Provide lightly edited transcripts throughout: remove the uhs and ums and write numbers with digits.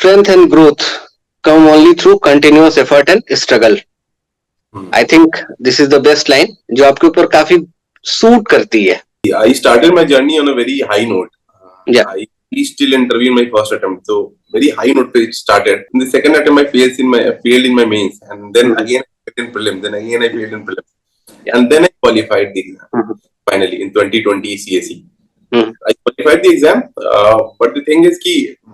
strength and growth come only through continuous effort and struggle. I think this is the best line जो आपके ऊपर काफी suit करती है. I started my journey on a very high note. Yeah. I still interviewed in my first attempt, so very high note it started. In the second attempt, I failed in my mains, and then again I failed in prelims. Then again I failed in prelims, and then I qualified the exam finally in 2020 CSE. I qualified the exam, but the thing is,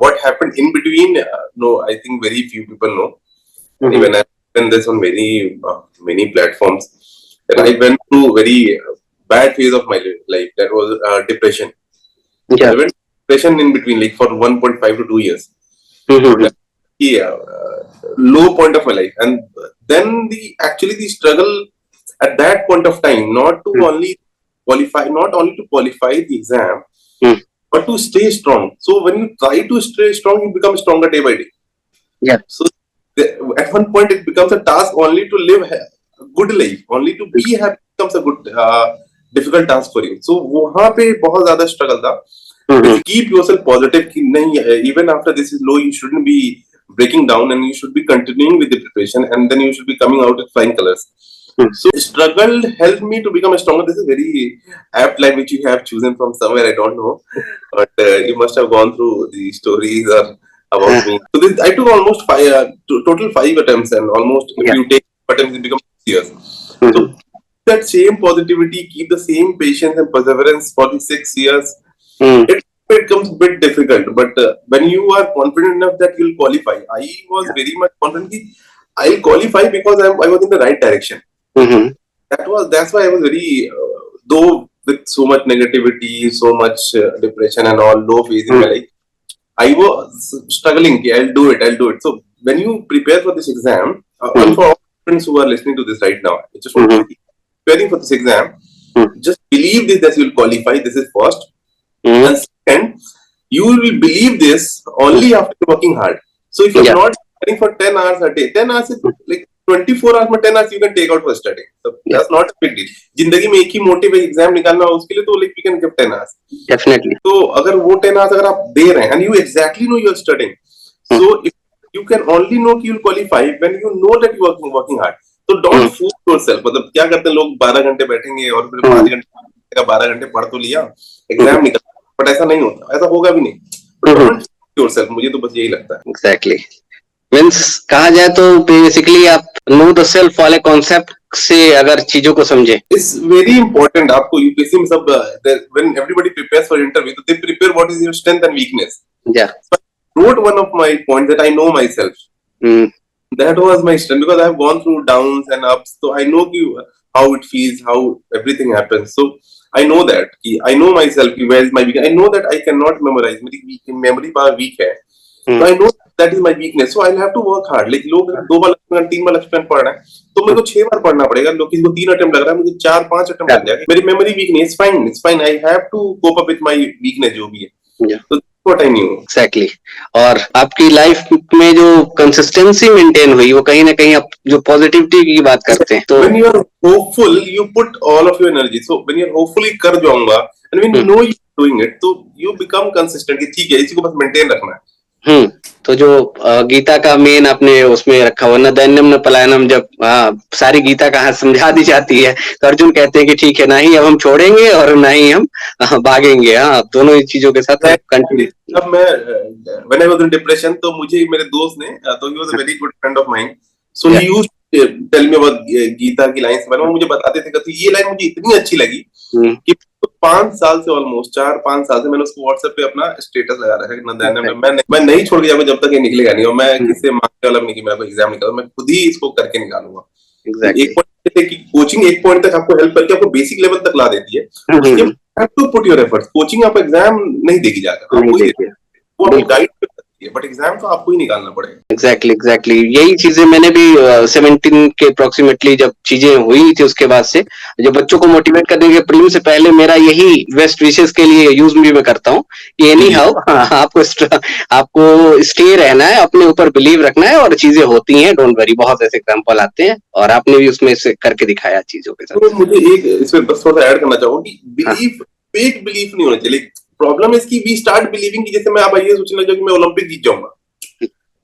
what happened in between? No, I think very few people know. Even I've done this on many platforms. And I went through very bad phase of my life. That was depression. Yeah. I went through depression in between, like for 1.5 to 2 years. Low point of my life, and then the struggle at that point of time, not only to qualify the exam, but to stay strong. So when you try to stay strong, you become stronger day by day. Yeah. So at one point, it becomes a task only to live a good life, only to be happy becomes a good difficult task for you. So वहाँ पे बहुत ज़्यादा struggle था. Keep yourself positive. Even after this is low, you shouldn't be breaking down, and you should be continuing with the preparation, and then you should be coming out with flying colors. So struggle helped me to become stronger. This is very apt line which you have chosen from somewhere, I don't know, but you must have gone through the stories about me. So I took almost total 5 attempts, and almost if you take attempts, it becomes 6 years. So that same positivity, keep the same patience and perseverance for the 6 years. It becomes a bit difficult, but when you are confident enough that you'll qualify, I was very much confident that I'll qualify because I was in the right direction. That's why I was very, though with so much negativity, so much depression and all, low phase in my life, I was struggling. I'll do it. So when you prepare for this exam, and for all friends who are listening to this right now, I just want to say, preparing for this exam, just believe this that you'll qualify. This is first. And second, you will believe this only after working hard. So if you're not studying for 10 hours a day, 10 hours is like 24 hours में 10 hours you can take out for studying. So that's not a big deal. जिंदगी में एक ही motive exam निकालना हो उसके लिए तो like we can give 10 hours. Definitely. तो अगर वो 10 hours अगर आप दे रहे हैं and you exactly know you are studying, so if you can only know कि you'll qualify when you know that you are working hard. So don't force yourself. मतलब क्या करते हैं लोग 12 घंटे बैठेंगे और फिर 5 घंटे का 12 घंटे पढ़ तो लिया एग्जाम निकल, बट ऐसा नहीं होता, ऐसा होगा भी नहीं. Don't force yourself. मुझे तो बस यही लगता है. Exactly. मीन्स कहा जाए तो बेसिकली आप नो द सेल्फ वाले कॉन्सेप्ट से अगर चीजों को समझे. It's very important. आपको यूपीएससी में सब when everybody prepares for interview तो they prepare what is your strength and weakness. या note one of my point that I know myself. That was my strength because I have gone through downs and ups. So I know how it feels, how everything happens. So I know that. I know myself. Where is my weakness? I know that I cannot memorize. मेरी memory power weak है. So I know that is my weakness. So I'll have to work hard. Like लोग 2 बार 3 बार लक्ष्मण पढ़ रहे हैं, तो मेरे को 6 बार पढ़ना पड़ेगा. लोग किसी को 3 अटेम्प्ट लग रहा है, मुझे 4-5 अटेम्प्ट लग जाएगा. मेरी memory weak नहीं. It's fine. It's fine. I have to cope up with my weakness जो भी है. So what I knew. Exactly. और आपकी लाइफ में जो कंसिस्टेंसी मेंटेन हुई वो कहीं ना कहीं आप जो पॉजिटिविटी की बात करते हैं तो when you are hopeful you put all of your energy. So when you are hopefully कर जाऊंगा and when you know you are doing it तो you become consistent कि ठीक है इसी को बस मेंटेन रखना है. तो जो गीता का मेन आपने उसमें रखा हुआ न दैन्यम न पलायनम, जब सारी गीता कहाँ समझा दी जाती है तो अर्जुन कहते हैं कि ठीक है, ना ही अब हम छोड़ेंगे और ना ही हम भागेंगे. दोनों ही चीजों के साथ कंटिन्यू. जब मैं when I was in depression तो मुझे मेरे दोस्त ने तो he was a very good friend of mine, so he used to tell me about Gita की लाइंस. वो मुझे बताते थे कि ये लाइन मुझे इतनी अच्छी लगी कि 5 साल से ऑलमोस्ट 4-5 साल से मैंने उसको व्हाट्सएप पे अपना स्टेटस लगा रखा है. मैं नहीं छोड़ के जाऊंगा जब तक ये निकलेगा नहीं, और मैं किसी मांगने वाला नहीं कि मैं एग्जाम निकालूं. मैं खुद ही इसको करके निकालूंगा. एक पॉइंट कि कोचिंग एक पॉइंट तक आपको हेल्प करके आपको बेसिक लेवल तक ला देती है. You have to put your efforts. Coaching आपको एग्जाम नहीं देगी जाकर, वो आपको गाइड करती है, बट एग्जाम तो आपको ही निकालना पड़ेगा. एग्जैक्टली यही चीजें मैंने भी 17 के अप्रोक्सीमेटली जब चीजें हुई थी उसके बाद से जो बच्चों को मोटिवेट करने के प्रीलिम से पहले मेरा यही बेस्ट विशेष के लिए यूज भी मैं करता हूँ. एनी हाउ आपको स्टे रहना है, अपने ऊपर बिलीव रखना है और चीजें होती हैं. डोंट वरी, बहुत ऐसे एग्जाम्पल आते हैं और आपने भी उसमें से करके दिखाया चीजों के साथ. तो मुझे एक इसमें बस थोड़ा ऐड करना चाहूंगा कि बिलीव फेक बिलीफ नहीं होना चाहिए. प्रॉब्लम है कि वी स्टार्ट बिलीविंग कि जैसे मैं अब ये सोचने लगा कि मैं ओलंपिक जीत जाऊंगा.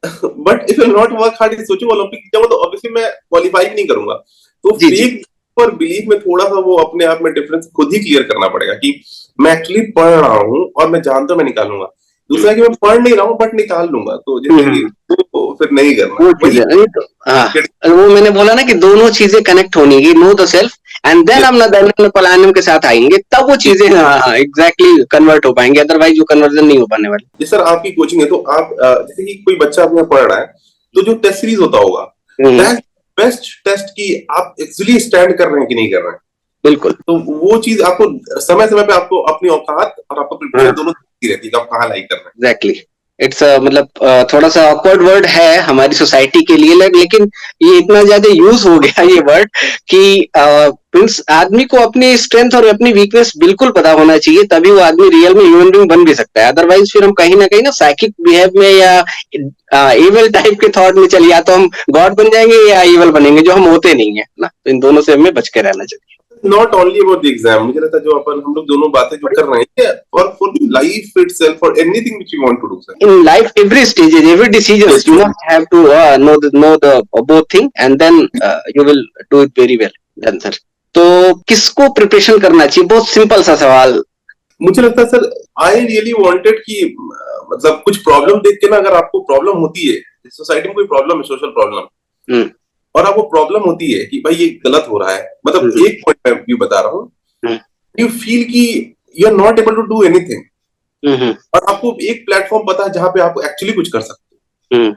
But if you not work hard, सोचो ओलंपिक जाऊंगा तो ऑब्वियसली मैं क्वालिफाई नहीं करूंगा। तो जी जी फेक और बिलीव में थोड़ा सा वो अपने आप में डिफरेंस खुद ही क्लियर करना पड़ेगा कि मैं एक्चुअली पढ़ रहा हूँ और मैं जानता हूं मैं निकालूंगा। दूसरा है कि मैं पढ़ नहीं रहा हूँ बट निकाल लूंगा, तो जैसे कि तो फिर नहीं करना वो वही। चीजें नहीं तो हाँ, वो मैंने बोला ना कि दोनों चीजें कनेक्ट होनी है, know the self and then हम नदैनिक पलायनम के साथ आएंगे, तब वो चीजें हाँ एग्जैक्टली कन्वर्ट हो पाएंगे, अदरवाइज वो कन्वर्जन नहीं हो पाने वाली। जी सर, आपकी कोचिंग है तो आप जैसे कि कोई बच्चा अपने पढ़ रहा है तो जो टेस्ट सीरीज होता होगा, दैट बेस्ट टेस्ट की आप एक्चुअली स्टैंड कर रहे हैं कि नहीं कर रहे हैं। बिल्कुल तो वो चीज आपको समय समय पे आपको अपनी औकात और आपको प्रिपरेशन दोनों दिखती रहती है कि आप कहाँ लाइक कर रहे हैं। एग्जैक्टली इट्स मतलब थोड़ा सा ऑकवर्ड वर्ड है हमारी सोसाइटी के लिए, लेकिन ये इतना ज्यादा यूज हो गया ये वर्ड कि मीन्स आदमी को अपनी स्ट्रेंथ और अपनी वीकनेस बिल्कुल पता होना चाहिए, तभी वो आदमी रियल में ह्यूमन बीइंग बन भी सकता है। अदरवाइज फिर हम कहीं ना साइकिक बिहेव में या इवल टाइप के थॉट में चलिए, या तो हम गॉड बन जाएंगे या इवल बनेंगे, जो हम होते नहीं है ना। तो इन दोनों से हमें बच के रहना चाहिए। Not only about the exam, मुझे लगता है जो अपन हम लोग दोनों बातें जो कर रहे हैं और for life itself, for anything which you want to do sir. In life, every stages, every decisions, you must have to know the both thing, and then you will do it very well. Done, sir. तो किसको preparation करना चाहिए? बहुत simple सा सवाल। मुझे लगता है सर, आई रियली वांटेड कि मतलब कुछ प्रॉब्लम देख के ना, अगर आपको प्रॉब्लम होती है सोसाइटी में, कोई प्रॉब्लम है, सोशल प्रॉब्लम, और आपको प्रॉब्लम होती है कि भाई ये गलत हो रहा है, मतलब एक पॉइंट मैं व्यू बता रहा हूँ, यू फील कि you are not able to do anything, और आपको एक प्लेटफॉर्म पता है जहां पे आप एक्चुअली कुछ कर सकते हो,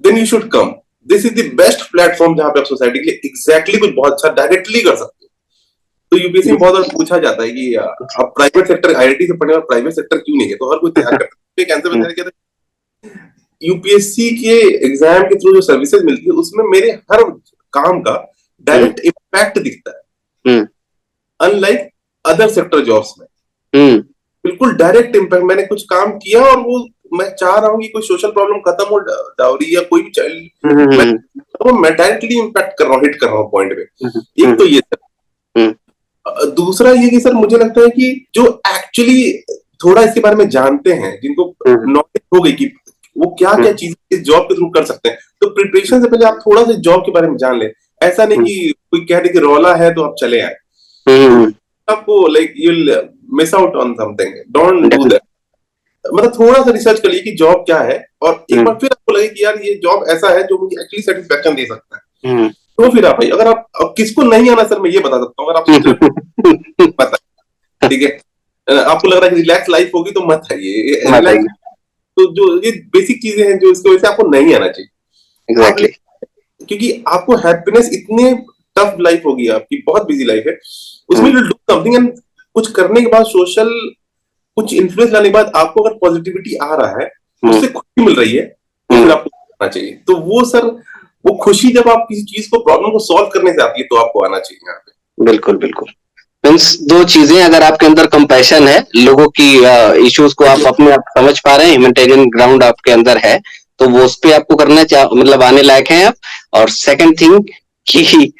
then you should come. This is the best platform जहां पे आप सोसाइटी के लिए एग्जैक्टली कुछ बहुत अच्छा डायरेक्टली कर सकते हो। तो यूपीएससी में बहुत बार पूछा जाता है कि आप प्राइवेट सेक्टर आईआईटी से पढ़ने और प्राइवेट सेक्टर क्यों नहीं है, तो हर कोई तैयार करता है। एक आंसर बताने क्या था, यूपीएससी के एग्जाम के थ्रू जो सर्विसेज मिलती है उसमें मेरे हर काम का डायरेक्ट इम्पैक्ट दिखता है, अनलाइक अदर सेक्टर जॉब्स में बिल्कुल डायरेक्ट इम्पैक्ट। मैंने कुछ काम किया और वो मैं चाह रहा हूँ कि कोई सोशल प्रॉब्लम खत्म हो, डाउरी या कोई भी चाइल्ड, मैं डायरेक्टली इम्पैक्ट कर रहा हूँ, हिट कर रहा हूँ पॉइंट पे। एक तो ये सर, दूसरा ये कि सर मुझे लगता है कि जो एक्चुअली थोड़ा इसके बारे में जानते हैं, जिनको नॉलेज हो गई कि वो क्या क्या चीजें इस जॉब के थ्रू कर सकते हैं, तो प्रिपरेशन से पहले आप थोड़ा सा जॉब के बारे में जान ले। ऐसा नहीं कि कोई कह दे कि रौला है तो आप चले आए, आपको like you miss out on something, don't do that. मतलब थोड़ा सा रिसर्च करिए कि जॉब क्या है, और एक बार फिर आपको लगे कि यार ये जॉब ऐसा है जो मुझे एक्चुअली सेटिस्फेक्शन दे सकता है, तो फिर आप, अगर आप किसको नहीं आना सर मैं ये बता सकता हूँ, अगर आप पता ठीक है, आपको लग रहा है कि रिलैक्स लाइफ होगी तो मत आइए रिलैक्स। तो जो ये बेसिक चीजें हैं जो इसकी वजह से आपको नहीं आना चाहिए एग्जैक्टली, क्योंकि आपको हैप्पीनेस, इतने टफ लाइफ होगी आपकी, बहुत बिजी लाइफ है, उसमें डू समथिंग, एंड कुछ करने के बाद सोशल कुछ इन्फ्लुएंस लाने के बाद आपको अगर पॉजिटिविटी आ रहा है, उससे खुशी मिल रही है, तो फिर आपको आना चाहिए। तो वो सर, वो खुशी जब आप किसी चीज को, प्रॉब्लम को सॉल्व करने से आती है, तो आपको आना चाहिए यहाँ पे। बिल्कुल बिल्कुल। मीन्स दो चीजें, अगर आपके अंदर कंपैशन है, लोगों की इश्यूज को आप अपने आप समझ पा रहे हैं, ह्यूमैनिटेरियन ग्राउंड आपके अंदर है, तो वो उस पे आपको करना मतलब आने लायक है आप। और सेकंड थिंग कि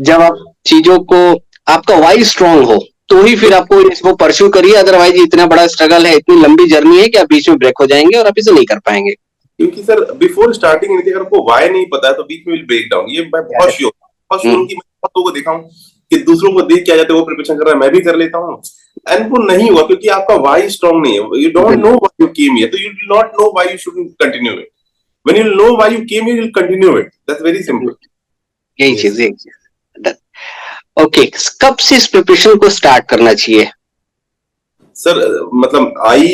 जब आप चीजों को, आपका वाई स्ट्रांग हो, तो ही फिर आपको इसको परस्यू करिए, अदरवाइज इतना बड़ा स्ट्रगल है, इतनी लंबी जर्नी है कि आप बीच में ब्रेक हो जाएंगे और आप इसे नहीं कर पाएंगे। क्योंकि सर बिफोर स्टार्टिंग एनीथिंग अगर आपको व्हाई नहीं पता है तो बीच में विल ब्रेक डाउन, ये मैं बहुत श्योर हूं कि मैं बहुत लोगों को देखा हूं कि दूसरों को देख के आ जाते हैं, वो प्रिपरेशन कर रहा है, मैं भी कर लेता हूं, एंड वो नहीं हुआ क्योंकि आपका व्हाई स्ट्रांग नहीं है। You don't know why you came here, तो you will not know why you shouldn't continue it. When you know why you came here, you will continue it, that's very simple. यही चीज। Okay, कब से इस preparation को start करना चाहिए? Sir मतलब I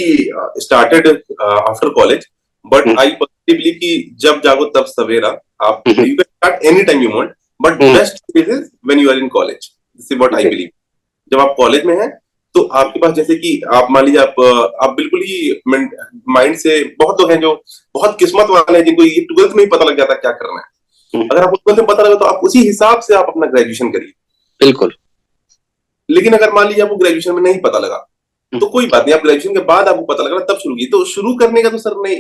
started after college, but I personally believe कि जब जागो तब सवेरा। आप you can start any time you want, but best is when you are in college. This is what I believe. जब आप कॉलेज में हैं तो आपके पास, जैसे कि आप मान लीजिए आप बिल्कुल ही माइंड से, बहुत लोग हैं जो बहुत किस्मत वाले हैं जिनको ये 12th में ही पता लग जाता है क्या करना है। अगर आपको 12th में पता लगा तो आप उसी हिसाब से आप अपना ग्रेजुएशन करिए। बिल्कुल। लेकिन अगर मान लीजिए आपको ग्रेजुएशन में नहीं पता लगा तो कोई बात नहीं, आप ग्रेजुएशन के बाद आपको पता लगा तब शुरू कीजिए। तो शुरू करने का तो सर नहीं,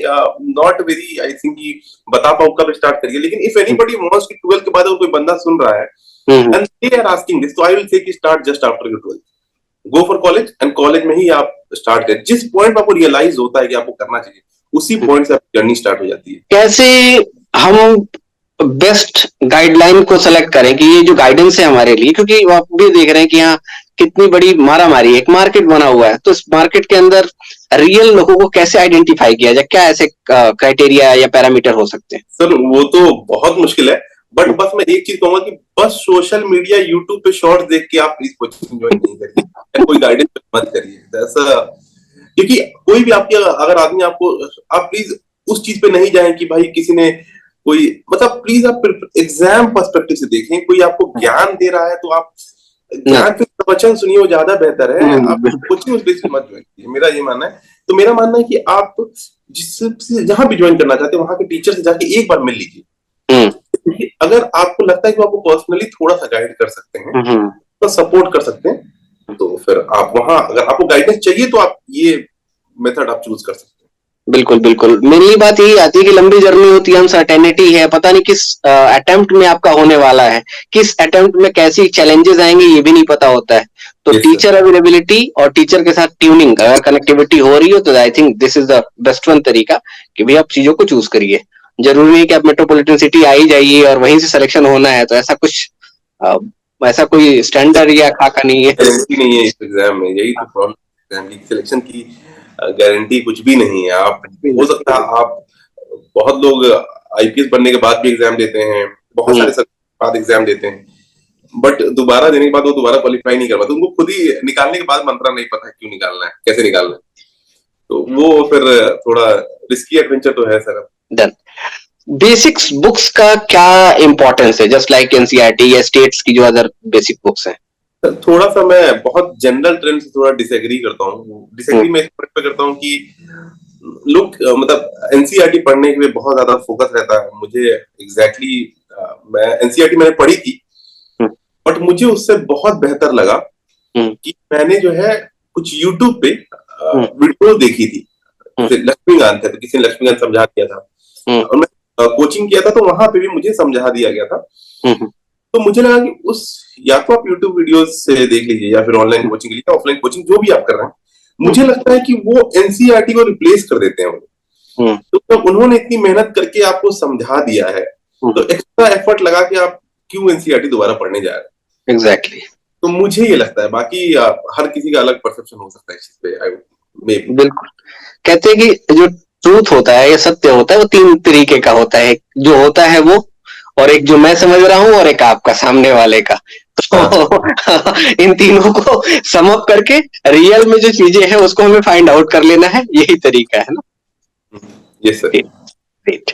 नॉट वेरी आई थिंक कि बता पाऊं कब स्टार्ट करिए। लेकिन इफ एनीबॉडी वांट्स कि 12th के बाद अगर कोई बंदा सुन रहा है and they are asking this, तो आई विल से कि start just after your 12th, go for college, and college में ही आप स्टार्ट करें। जिस पॉइंट पर आपको रियलाइज होता है कि आपको करना चाहिए, उसी पॉइंट से आपकी जर्नी स्टार्ट हो जाती है। कैसे हम बेस्ट गाइडलाइन को सेलेक्ट करें कि ये जो गाइडेंस है हमारे लिए, क्योंकि आप भी देख रहे हैं कि यहाँ कितनी बड़ी मारामारी, एक मार्केट बना हुआ है, तो इस मार्केट के अंदर रियल लोगों को कैसे आइडेंटिफाई किया जाए, क्या ऐसे क्राइटेरिया या पैरामीटर हो सकते हैं? सर वो तो बहुत मुश्किल है, बट बस मैं एक चीज कहूंगा कि बस सोशल मीडिया यूट्यूब पे शॉर्ट्स देख के आप प्लीज कोचिंग ज्वाइन नहीं करिए, कोई गाइडेंस मत करिए ऐसा, क्योंकि कोई भी आपकी अगर आदमी आपको, आप प्लीज उस चीज पे नहीं जाएं कि भाई किसी ने कोई, मतलब प्लीज आप एग्जाम पर्सपेक्टिव से देखें, कोई आपको ज्ञान दे रहा है तो आप ज्ञान पे प्रवचन सुनिए, वो ज्यादा बेहतर है। आप कोचिंग उस बेसिस मत ज्वाइन कीजिए, मेरा ये मानना है। तो मेरा मानना है कि आप जिससे जहां भी ज्वाइन करना चाहते हैं वहां के टीचर से जाके एक बार मिल लीजिए। अगर आपको लगता है कि आपको पर्सनली थोड़ा सा गाइड कर सकते हैं, तो सपोर्ट कर सकते हैं, तो फिर आप वहां, अगर आपको गाइडेंस चाहिए तो आप ये मेथड आप चूज कर सकते हैं। बिल्कुल बिल्कुल, मेनली बात यही आती है कि लंबी जर्नी होती है, अनसर्टेनिटी है, पता नहीं किस अटेम्प्ट में आपका होने वाला है, किस अटेम्प्ट में कैसी चैलेंजेस आएंगे ये भी नहीं पता होता है। तो टीचर अवेलेबिलिटी और टीचर के साथ ट्यूनिंग, अगर कनेक्टिविटी हो रही हो तो I think this is the best one तरीका कि भाई आप चीजों को चूज करिए। जरूरी नहीं कि आप मेट्रोपॉलिटन सिटी आ ही जाइए और वहीं से सिलेक्शन होना है, तो ऐसा कुछ ऐसा कोई स्टैंडर्ड या खाका नहीं है। गारंटी नहीं है इस एग्जाम में, यही तो प्रॉब्लम है, सिलेक्शन की गारंटी कुछ भी नहीं है। आप हो सकता है, आप बहुत लोग आईपीएस बनने के बाद भी एग्जाम देते हैं, बहुत सारे बाद एग्जाम देते हैं, बट दोबारा देने के बाद वो दोबारा क्वालिफाई नहीं कर पाते, उनको खुद ही निकालने के बाद मंत्रा नहीं पता है क्यों निकालना है, कैसे निकालना है, तो वो फिर थोड़ा रिस्की एडवेंचर तो है सर। डन। बेसिक्स बुक्स का क्या इंपॉर्टेंस है, जस्ट लाइक एनसीईआरटी या स्टेट्स की जो अदर बेसिक बुक्स हैं? थोड़ा सा मैं बहुत जनरल ट्रेंड से थोड़ा डिसएग्री करता हूँ। डिसएग्री मैं इस पॉइंट पे करता हूँ कि लोग मतलब एनसीईआरटी पढ़ने के लिए बहुत ज्यादा फोकस रहता है। मुझे एग्जैक्टली मैं एनसीईआरटी मैंने पढ़ी थी, बट मुझे उससे बहुत बेहतर लगा कि मैंने जो है कुछ यूट्यूब पे वीडियो देखी थी, लक्ष्मीकांत है तो किसी ने लक्ष्मीकांत समझा दिया था, और मैं कोचिंग किया था तो वहां पे भी मुझे समझा दिया गया था। तो मुझे लगा कि उस, या तो आप यूट्यूब वीडियोस से देख लीजिए या फिर ऑनलाइन कोचिंग के लिए, ऑफलाइन कोचिंग जो भी आप कर रहे हैं, मुझे लगता है कि वो एनसीईआरटी को रिप्लेस कर देते हैं। तो जब उन्होंने इतनी मेहनत करके आपको समझा दिया है तो एक्स्ट्रा एफर्ट लगा के आप क्यों एनसीईआरटी दोबारा पढ़ने जा रहे हैं? एग्जैक्टली। तो मुझे ये लगता है, बाकी हर किसी का अलग परसेप्शन हो सकता है इस चीज पे। बिल्कुल, कहते हैं कि जो ट्रूथ होता है या सत्य होता है वो तीन तरीके का होता है, जो होता है वो, और एक जो मैं समझ रहा हूँ, और एक आपका सामने वाले का। तो इन तीनों को सम अप करके रियल में जो चीजें हैं उसको हमें फाइंड आउट कर लेना है, यही तरीका है ना? Yes sir. Great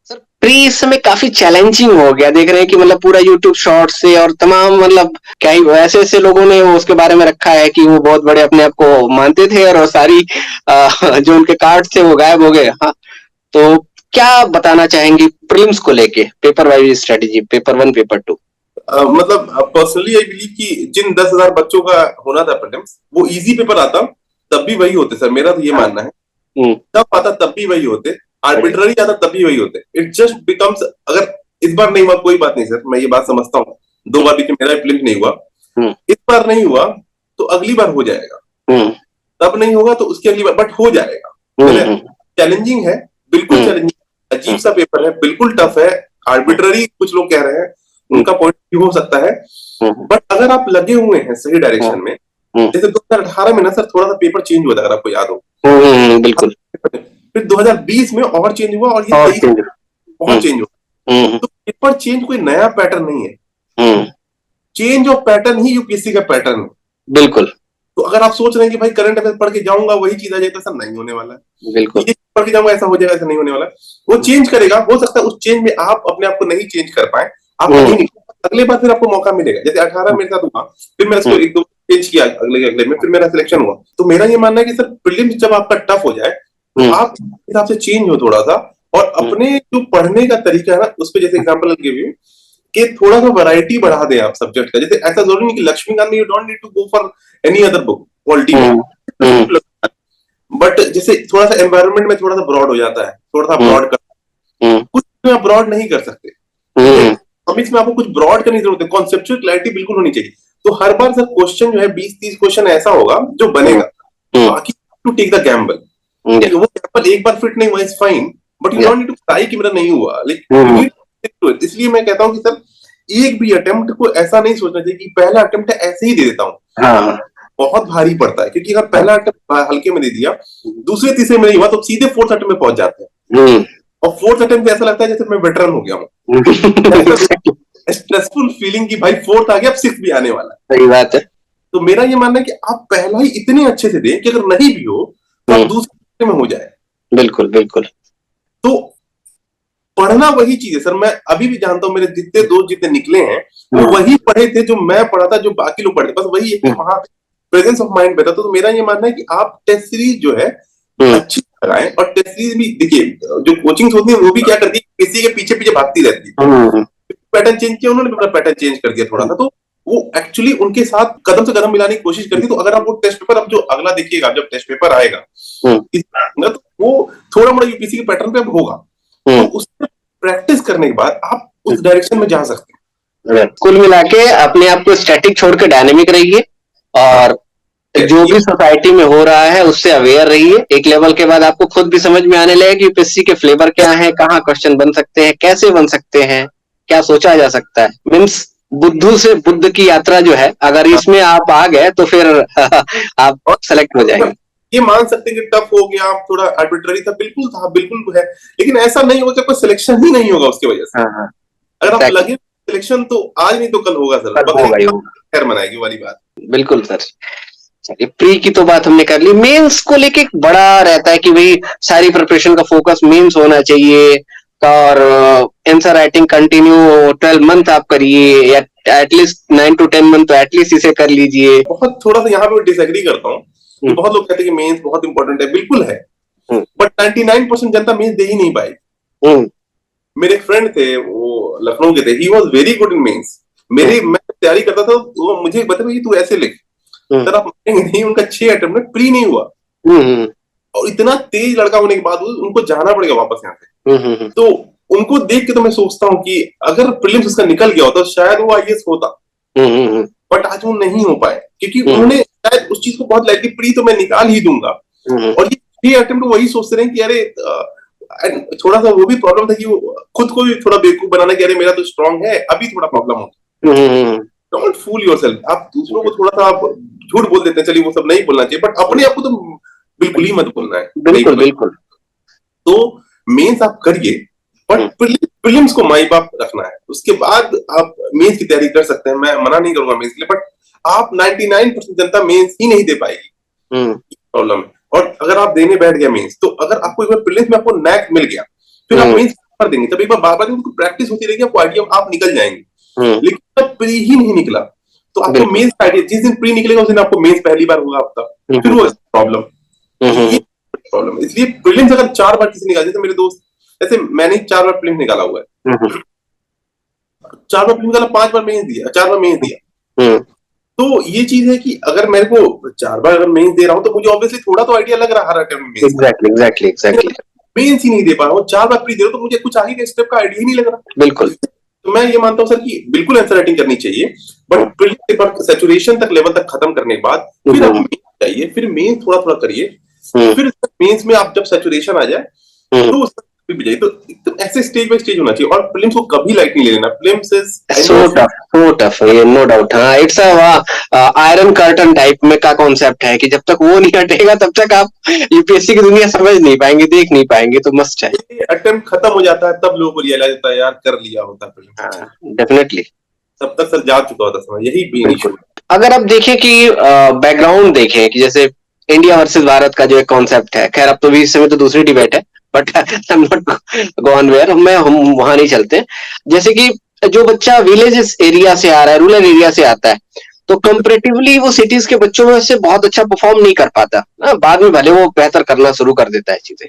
sir. Pre इस समय काफी चैलेंजिंग हो गया, देख रहे हैं कि मतलब पूरा यूट्यूब शॉर्ट से और तमाम, मतलब क्या ही ऐसे ऐसे लोगों ने उसके बारे में रखा है कि वो बहुत बड़े अपने आप को मानते थे और सारी जो उनके कार्ड थे वो गायब हो गए। हाँ, तो क्या बताना चाहेंगे प्रीलिम्स को लेके, paper wise strategy, paper 1 paper 2? मतलब पर्सनली आई बिलीव कि जिन 10,000 बच्चों का होना था प्रीलिम्स, वो इजी पेपर आता तब भी वही होते सर, मेरा तो ये मानना है। तब आता तब भी वही होते, आर्बिट्ररी आता तब भी वही होते। इट जस्ट बिकम्स, अगर इस बार नहीं हुआ कोई बात नहीं सर, मैं ये बात समझता हूँ, 2 बार भी मेरा प्रीलिम्स नहीं हुआ, इस बार नहीं हुआ तो अगली बार हो जाएगा, तब नहीं होगा तो उसकी अगली बार, बट हो जाएगा। चैलेंजिंग है, बिल्कुल चैलेंजिंग, अजीब सा पेपर है, बिल्कुल टफ है, आर्बिट्ररी कुछ लोग कह रहे हैं, उनका पॉइंट भी हो सकता है, बट अगर आप लगे हुए हैं सही डायरेक्शन में, जैसे 2018 में ना सर थोड़ा सा पेपर चेंज हुआ था, अगर आपको याद हो। बिल्कुल। फिर 2020 में और चेंज हुआ, और ये 23 बहुत चेंज हुआ। तो पेपर चेंज कोई नया पैटर्न नहीं है, change of pattern he UPSC का पैटर्न है। बिल्कुल। तो अगर आप सोच रहे हैं कि भाई करंट अफेयर पढ़ के जाऊंगा वही चीज आ जाए, तो ऐसा नहीं होने वाला है। बिल्कुल। ये पढ़ के जाऊंगा ऐसा हो जाएगा, ऐसा नहीं होने वाला है। वो चेंज करेगा, हो सकता है उस चेंज में आप अपने आप को नहीं चेंज कर पाए, आप नहीं, अगले बार फिर आपको मौका मिलेगा। जैसे 18 मेरे साथ हुआ, फिर मैं इसको 1-2 चेंज किया, अगले में फिर मेरा सिलेक्शन हुआ। तो मेरा ये मानना है कि सर प्रीलिम्स जब आपका टफ हो जाए तो आप हिसाब से चेंज हो थोड़ा सा, और अपने जो पढ़ने का तरीका है ना उस पर, जैसे एग्जाम्पल गिव यू कि थोड़ा सा वैरायटी बढ़ा दें आप सब्जेक्ट का। जैसे ऐसा जरूरी नहीं कि लक्ष्मीकांत में you don't need to go for any other book quality में, बट जैसे थोड़ा सा एनवायरनमेंट में थोड़ा सा ब्रॉड हो जाता है, थोड़ा सा ब्रॉड कर, कुछ में आप ब्रॉड नहीं कर सकते, कॉमिक्स में आपको कुछ ब्रॉड करने की जरूरत है, कॉन्सेप्चुअल क्लैरिटी बिल्कुल होनी चाहिए। तो हर बार सर क्वेश्चन जो है 20-30 क्वेश्चन ऐसा होगा जो बनेगा, बाकी टू टेक द गैम्बल। वो एप्पल एक बार फिट नहीं हुआ is fine, but you don't need to try कि मेरा नहीं हुआ, लाइक इसलिए मैं कहता हूँ कि सर एक भी अटेम्प्ट को ऐसा नहीं सोचना चाहिए कि पहला अटेम्प्ट है ऐसे ही दे देता हूँ, बहुत भारी पड़ता है, क्योंकि अगर पहला अटेम्प्ट हल्के में दे दिया, दूसरे तीसरे में नहीं हुआ, तो सीधे फोर्थ अटेम्प्ट में पहुंच जाते हैं, और फोर्थ अटेम्प्ट ऐसा लगता है जैसे मैं वेटरन हो गया हूँ, स्ट्रेसफुल फीलिंग की भाई फोर्थ आ गया, अब सिक्स्थ भी आने वाला है। सही बात है। तो मेरा ये मानना है कि आप पहला ही इतने अच्छे से दें कि अगर नहीं भी हो तो आप दूसरे में हो जाए। बिल्कुल बिल्कुल। तो पढ़ना वही चीज है सर, मैं अभी भी जानता हूँ मेरे जितने दोस्त जितने निकले हैं वो वही पढ़े थे जो मैं पढ़ा था, जो बाकी लोग पढ़े थे, बस वही है कि वहां प्रेजेंस ऑफ माइंड बेहतर। तो मेरा ये मानना है कि आप टेस्ट सीरीज जो है अच्छी लगाएं, और टेस्ट सीरीज भी देखिए, जो कोचिंग होती है वो भी क्या करती है, किसी के पीछे पीछे भागती रहती है, पैटर्न चेंज किया उन्होंने, अपना पैटर्न चेंज कर दिया थोड़ा सा, तो वो एक्चुअली उनके साथ कदम से कदम मिलाने की कोशिश करती है। तो अगर आप वो टेस्ट पेपर, अब जो अगला देखिएगा, जब टेस्ट पेपर आएगा तो वो थोड़ा मोड़ा यूपीएससी के पैटर्न पे अब होगा, तो उससे प्रैक्टिस करने के बाद आप उस डायरेक्शन में जा सकते हैं। कुल मिला के अपने आप को स्टैटिक छोड़ के डायनेमिक रहिए, और जो भी सोसाइटी में हो रहा है उससे अवेयर रहिए। एक लेवल के बाद आपको खुद भी समझ में आने लगेगा कि यूपीएससी के फ्लेवर क्या है, कहाँ क्वेश्चन बन सकते हैं, कैसे बन सकते हैं, क्या सोचा जा सकता है। मीन्स बुद्धू से बुद्ध की यात्रा जो है, अगर इसमें आप आ गए तो फिर आप सेलेक्ट हो जाएंगे। ये मान सकते हैं कि टफ हो गया, आप थोड़ा आर्बिट्ररी था, बिल्कुल है, लेकिन ऐसा नहीं होगा कि कोई सिलेक्शन ही नहीं होगा उसकी वजह से। अगर आप लगे सिलेक्शन तो आज नहीं तो कल होगा सर, खैर मनाएगी वाली बात। बिल्कुल सर। चलिए, प्री की तो बात हमने कर ली। मेंस को लेके एक बड़ा रहता है कि भाई सारी प्रिपरेशन का फोकस मेंस होना चाहिए, और आंसर राइटिंग कंटिन्यू 12 मंथ आप करिए, या एटलीस्ट 9 to 10 मंथ तो एटलीस्ट इसे कर लीजिए। बहुत थोड़ा सा यहाँ पे डिसएग्री करता हूँ। बहुत लोग कहते हैं कि मेंस बहुत इंपॉर्टेंट है, बिल्कुल है, बट 99% जनता मेंस दे ही नहीं पाई। मेरे फ्रेंड थे, वो लखनऊ के थे, he was very good in mains. मैं तैयारी करता था, वो मुझे बता भाई तू ऐसे लिख, सर आप मानेंगे नहीं, उनका 6 अटेम्प्ट में प्री नहीं हुआ, और इतना तेज लड़का होने के बाद उनको जाना पड़ेगा वापस यहाँ से। तो उनको देख के तो मैं सोचता हूँ कि अगर प्रीलिम्स उसका निकल गया होता तो शायद वो आईएएस होता, बट आज वो नहीं हो पाए, क्योंकि उन्होंने शायद उस चीज को बहुत लाइटली, प्री तो मैं निकाल ही दूंगा, और ये अटेम्प्ट वही सोचते रहे कि अरे थोड़ा सा वो भी प्रॉब्लम था कि वो खुद को भी थोड़ा बेवकूफ बनाना कि अरे मेरा तो स्ट्रांग है, अभी थोड़ा प्रॉब्लम होगा। Don't fool yourself. आप दूसरों को थोड़ा सा आप झूठ बोल देते हैं, चलिए वो सब नहीं बोलना चाहिए, बट अपने आप को तो बिल्कुल ही मत बोलना है। बिल्कुल बिल्कुल। तो मेंस आप करिए, बट प्रीलिम्स को माई बाप रखना है, उसके बाद आप मेंस की तैयारी कर सकते हैं, मैं मना नहीं करूंगा मेंस के लिए, बट आप 99% जनता मेंस ही नहीं दे पाएगी, प्रॉब्लम है। और अगर आप देने बैठ गया मेंस, तो अगर आपको एक बार प्रीलिम्स में आपको नैक मिल गया, फिर आप मेंस कर देंगे, तब एक बार बार बार प्रैक्टिस होती रहेगी, आपको आइडिया आप निकल जाएंगे। लेकिन जब प्री ही नहीं निकला तो आपको मेंस आइडिया, जिस दिन प्री निकलेगा उस दिन आपको मेंस पहली बार होगा आपका, फिर वो प्रॉब्लम। इसलिए प्रीलिम्स अगर 4 बार किसी निकाल, जैसे मेरे दोस्त, जैसे मैंने 4 बार प्रीलिम्स निकाला हुआ है, 4 बार प्रीलिम्स निकाला, 5 बार मेंस दिया, 4 बार मेंस दिया। तो ये चीज है कि अगर मेरे को 4 बार अगर मेंस दे रहा हूँ तो मुझे ऑब्वियसली थोड़ा तो आइडिया लग रहा है हर अटेम्प्ट में। एग्जैक्टली मेंस ही नहीं दे पा रहा हूँ, 4 बार प्री दे रहा हूँ, तो मुझे कुछ आगे के स्टेप का आइडिया ही नहीं लग रहा। बिल्कुल। तो मैं ये मानता हूँ सर कि बिल्कुल आंसर राइटिंग करनी चाहिए, बट प्रीलिम्स सैचुरेशन तक लेवल तक खत्म करने के बाद फिर आप मेंस चाहिए, फिर मेंस थोड़ा थोड़ा करिए, फिर मेंस में आप जब सैचुरेशन आ जाए तो तो एकदम ऐसे स्टेज बाय स्टेज होना चाहिए, और प्रीलिम्स को कभी लाइट नहीं ले लेना। प्रीलिम्स इज सो टफ, ये नो डाउट। हाँ, इट्स आयरन कर्टन टाइप में का कॉन्सेप्ट है कि जब तक वो नहीं हटेगा तब तक आप यूपीएससी की दुनिया समझ नहीं पाएंगे, देख नहीं पाएंगे। तो मस्ट है, अटेम्प्ट खत्म हो जाता है तब लोगों को रियलाइज होता है यार कर लिया होता प्रीलिम्स। डेफिनेटली, तब तक सर जा चुका होता समय, यही मेन इशू। अगर आप देखें कि बैकग्राउंड देखें कि जैसे इंडिया वर्सेस भारत का जो एक कॉन्सेप्ट है, खैर अब तो भी इस समय तो दूसरी डिबेट है, but I am not gone where, हम वहां नहीं चलते। जैसे कि जो बच्चा विलेजेस एरिया से आ रहा है, रूरल एरिया से आता है, तो कंपैरेटिवली वो सिटीज के बच्चों में से बहुत अच्छा परफॉर्म नहीं कर पाता, बाद में भले वो बेहतर करना शुरू कर देता है चीजें।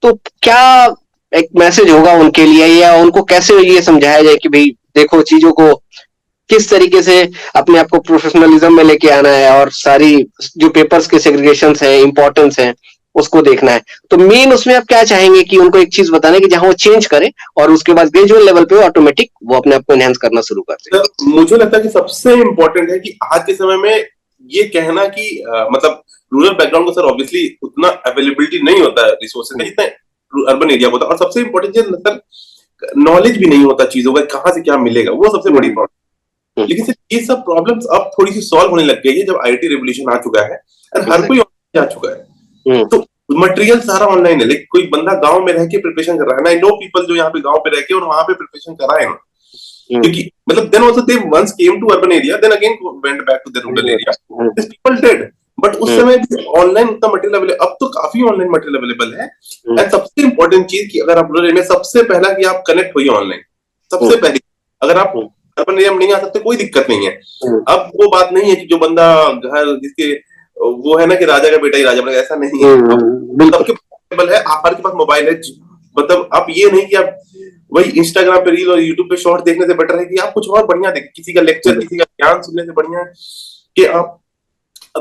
तो क्या एक मैसेज होगा उनके लिए, या उनको कैसे ये समझाया जाए कि भाई देखो चीजों को किस तरीके से अपने आप को प्रोफेशनलिज्म में लेके आना है, और सारी जो पेपर्स के सेग्रीगेशंस है, इंपॉर्टेंस है, उसको देखना है। तो मेन उसमें आप क्या चाहेंगे कि उनको एक चीज बताना कि जहां वो चेंज करें, और उसके बाद ग्रेजुअल लेवल पे ऑटोमेटिक वो अपने आप को एनहांस करना शुरू कर दें। मुझे लगता है कि सबसे इंपॉर्टेंट है कि आज के समय में ये कहना कि मतलब रूरल बैकग्राउंड को सर ऑब्वियसली उतना अवेलेबिलिटी नहीं होता है रिसोर्सेज का जितना अर्बन एरिया होता है, और सबसे इम्पोर्टेंट चीज सर नॉलेज भी नहीं होता चीजों का, कहाँ से क्या मिलेगा, वो सबसे बड़ी प्रॉब्लम। लेकिन सर ये सब प्रॉब्लम्स अब थोड़ी सी सॉल्व होने लग गई है जब आईटी रेवोल्यूशन आ चुका है और हर कोई आ चुका है, तो मटेरियल सारा ऑनलाइन है। लेकिन कोई बंदा गांव में रह के प्रिपरेशन कर रहा है ना, आई नो पीपल जो यहाँ पे गांव पे रह के और वहां पे प्रिपरेशन कर रहा है ना, क्योंकि मतलब then also they once came to urban area then again went back to their rural area, this people did, but उस समय भी ऑनलाइन उतना मटेरियल अवेलेबल, अब तो काफी ऑनलाइन मटेरियल अवेलेबल है। एंड सबसे इंपॉर्टेंट चीज कि अगर आप रूरल एरिया में, सबसे पहला कि आप कनेक्ट होइए ऑनलाइन, सबसे पहले। अगर आप अर्बन एरिया में नहीं आ सकते कोई दिक्कत नहीं है। अब वो बात नहीं है कि जो बंदा घर जिसके वो है ना कि राजा का बेटा ही राजा बनेगा, ऐसा नहीं है। सबके अवेलेबल है, आप हर के पास मोबाइल है, मतलब आप ये नहीं कि आप वही इंस्टाग्राम पे रील और यूट्यूब पे शॉर्ट देखने से बेटर है कि आप कुछ और बढ़िया देखें, किसी का लेक्चर किसी का ज्ञान सुनने से बढ़िया है कि आप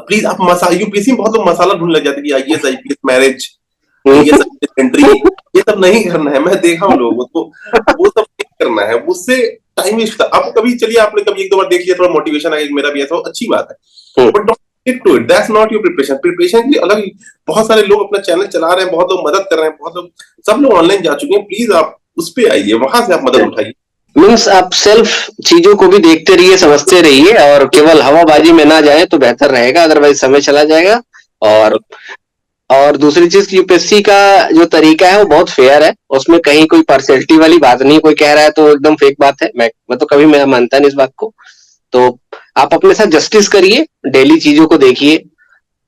प्लीज आप यूपीएससी में बहुत लोग मसाला ढूंढ लग जाते हैं कि आईएएस आईपीएस मैरिज एंट्री, ये सब नहीं करना है। मैं देखा हूँ लोगों को, वो सब नहीं करना है, उससे टाइम वेस्ट। अब कभी चलिए आपने कभी एक दो बार देख लिया, थोड़ा मोटिवेशन आ गया मेरा भी ऐसा, अच्छी बात है, but to it, that's not your preparation. Preparation के लिए अलग बहुत सारे लोग अपना चैनल चला रहे हैं, बहुत लोग मदद कर रहे हैं, बहुत लोग, सब लोग ऑनलाइन जा चुके हैं, प्लीज आप उस पे आइए, वहां से आप मदद उठाइए। मीन्स आप सेल्फ चीजों को भी देखते रहिए, समझते रहिए, और केवल हवाबाजी में ना जाए तो बेहतर रहेगा, अदरवाइज समय चला जाएगा। और दूसरी चीज, यूपीएससी का जो तरीका है वो बहुत फेयर है, उसमें कहीं कोई पार्शियलिटी वाली बात नहीं, कोई कह रहा है तो एकदम फेक बात है, मैं तो कभी मैं मानता नहीं इस बात को। तो आप अपने साथ जस्टिस करिए, डेली चीजों को देखिए,